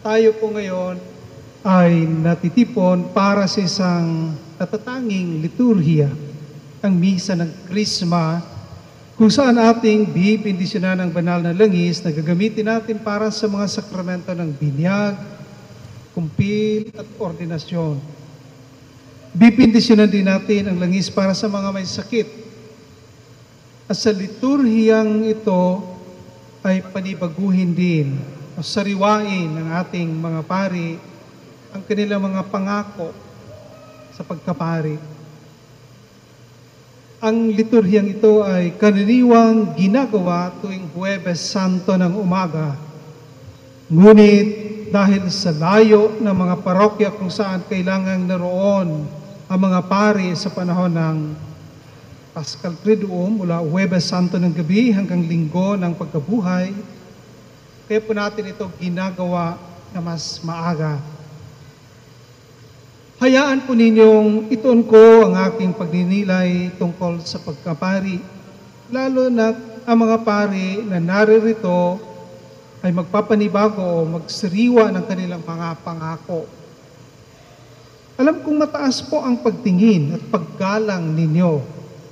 tayo po ngayon ay natitipon para sa isang natatanging liturhiya, ang Misa ng Krisma, kung saan ating bibindisyonan ang banal na langis na gagamitin natin para sa mga sakramento ng binyag, kumpil at ordinasyon. Bibindisyonan din natin ang langis para sa mga may sakit. At sa liturhiyang ito ay panibaguhin din o sariwain ng ating mga pari ang kanilang mga pangako sa pagkapari. Ang liturhiyang ito ay karaniwang ginagawa tuwing Huwebes Santo ng umaga. Ngunit dahil sa layo ng mga parokya kung saan kailangang naroon ang mga pari sa panahon ng Paschal Triduum mula Huwebes Santo ng gabi hanggang Linggo ng pagkabuhay, kaya po natin ito ginagawa na mas maaga. Hayaan po ninyong ituon ko ang aking pagninilay tungkol sa pagkapari, lalo na ang mga pari na naririto ay magpapanibago o magsiriwa ng kanilang mga pangako. Alam kong mataas po ang pagtingin at paggalang ninyo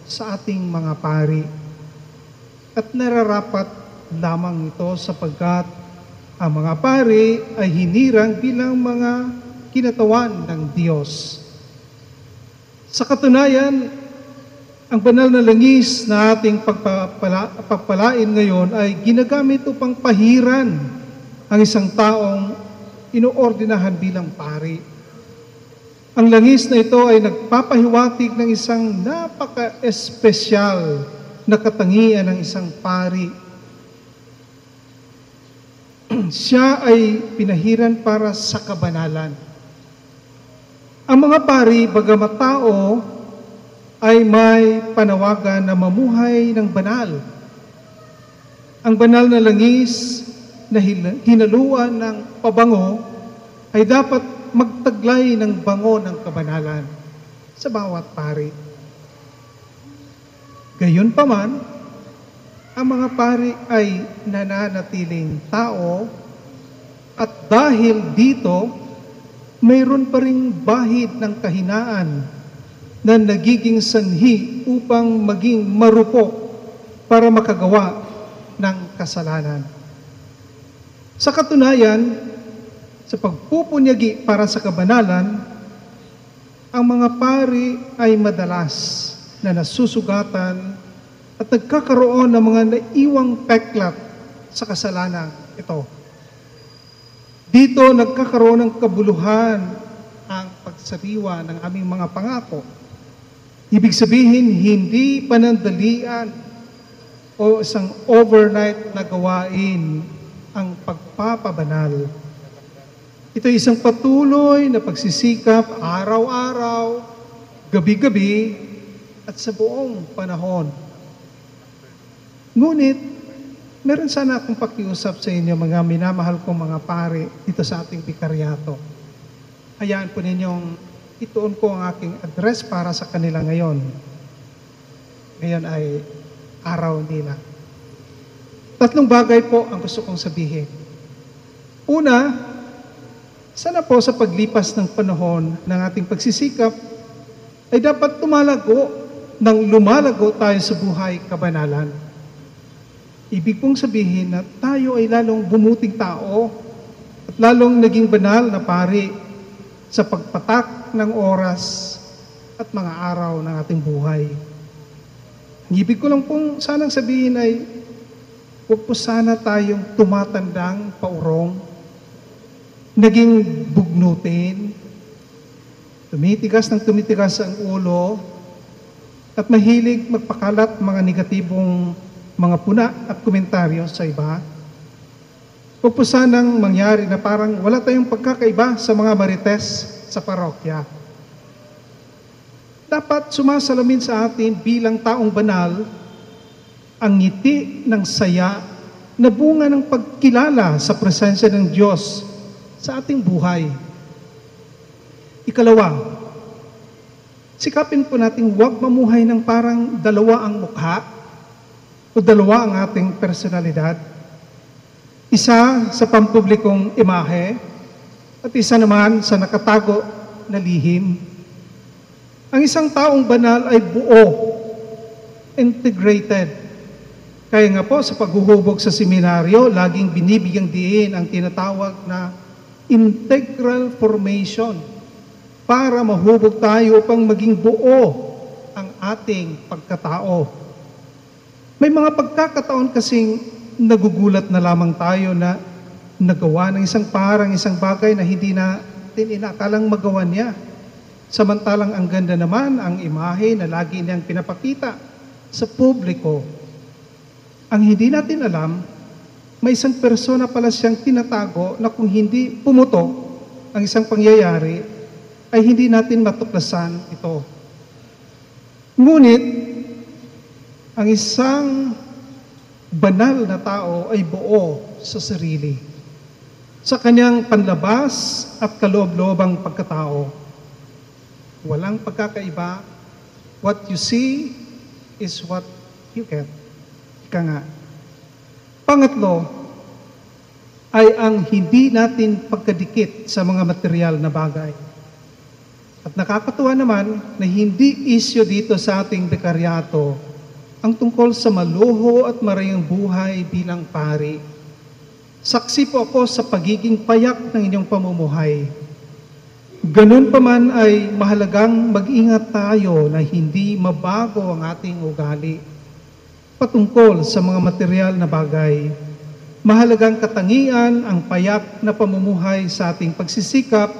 sa ating mga pari at nararapat lamang ito sapagkat ang mga pari ay hinirang bilang mga kinatawan ng Diyos. Sa katunayan, ang banal na langis na ating pagpalain ngayon ay ginagamit upang pahiran ang isang taong inoordinahan bilang pari. Ang langis na ito ay nagpapahiwatig ng isang napaka-espesyal na katangian ng isang pari. Siya ay pinahiran para sa kabanalan. Ang mga pari, bagamat tao, ay may panawagan na mamuhay ng banal. Ang banal na langis na hinaluan ng pabango ay dapat magtaglay ng bango ng kabanalan sa bawat pari. Gayunpaman, ang mga pari ay nananatiling tao at dahil dito, mayroon pa ring bahid ng kahinaan na nagiging sanhi upang maging marupok para makagawa ng kasalanan. Sa katunayan, sa pagpupunyagi para sa kabanalan, ang mga pari ay madalas na nasusugatan at nagkakaroon ng mga naiwang peklat sa kasalanan ito. Dito nagkakaroon ng kabuluhan ang pagsariwa ng aming mga pangako. Ibig sabihin, hindi panandalian o isang overnight na gawain ang pagpapabanal. Ito ay isang patuloy na pagsisikap araw-araw, gabi-gabi, at sa buong panahon. Ngunit, meron sana akong pakiusap sa inyo, mga minamahal kong mga pari dito sa ating bikaryato. Hayaan po ninyong ituon ko ang aking address para sa kanila ngayon. Ngayon ay araw nila. 3 bagay po ang gusto kong sabihin. Una, sana po sa paglipas ng panahon ng ating pagsisikap ay dapat lumalago tayo sa buhay kabanalan. Ibig pong sabihin na tayo ay lalong bumuting tao at lalong naging banal na pari sa pagpatak ng oras at mga araw ng ating buhay. Ang ibig ko lang pong sanang sabihin ay huwag po sana tayong tumatandang paurong, naging bugnutin, tumitigas ang ulo, at mahilig magpakalat mga negatibong mga puna at komentaryo sa iba. Huwag po sanang mangyari na parang wala tayong pagkakaiba sa mga marites sa parokya. Dapat sumasalamin sa atin bilang taong banal ang ngiti ng saya na bunga ng pagkilala sa presensya ng Diyos sa ating buhay. Ikalawa, sikapin po natin huwag mamuhay ng parang dalawa ang mukha o dalawa ang ating personalidad. Isa sa pampublikong imahe at isa naman sa nakatago na lihim. Ang isang taong banal ay buo, integrated. Kaya nga po sa paghuhubog sa seminaryo, laging binibigyang diin ang tinatawag na integral formation para mahubog tayo upang maging buo ang ating pagkatao. May mga pagkakataon kasing nagugulat na lamang tayo na nagawa ng isang bagay na hindi natin inakalang magawa niya. Samantalang ang ganda naman ang imahe na lagi niyang pinapakita sa publiko. Ang hindi natin alam, may isang persona pala siyang tinatago na kung hindi pumutok ang isang pangyayari, ay hindi natin matuklasan ito. Ngunit, ang isang banal na tao ay buo sa sarili, sa kanyang panlabas at kaloob-loobang pagkatao. Walang pagkakaiba. What you see is what you get. Ika nga. Pangatlo, ay ang hindi natin pagkadikit sa mga material na bagay. At nakakatuwa naman na hindi isyo dito sa ating dekaryato ang tungkol sa maluho at marayang buhay bilang pari. Saksi po ako sa pagiging payak ng inyong pamumuhay. Ganun pa man ay mahalagang mag-ingat tayo na hindi mabago ang ating ugali. Patungkol sa mga material na bagay, mahalagang katangian ang payak na pamumuhay sa ating pagsisikap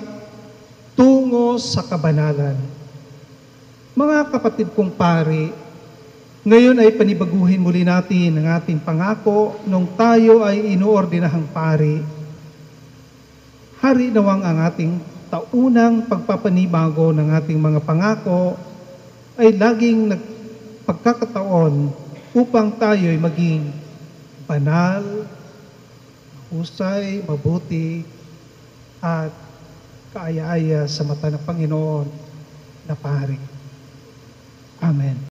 tungo sa kabanalan. Mga kapatid kong pari, ngayon ay panibaguhin muli natin ang ating pangako nung tayo ay inuordinahang pari. Hari nawang ang ating taunang pagpapanibago ng ating mga pangako ay laging nagpagkakataon upang tayo'y maging banal, husay, mabuti, at kaaya-aya sa mata ng Panginoon na pari. Amen.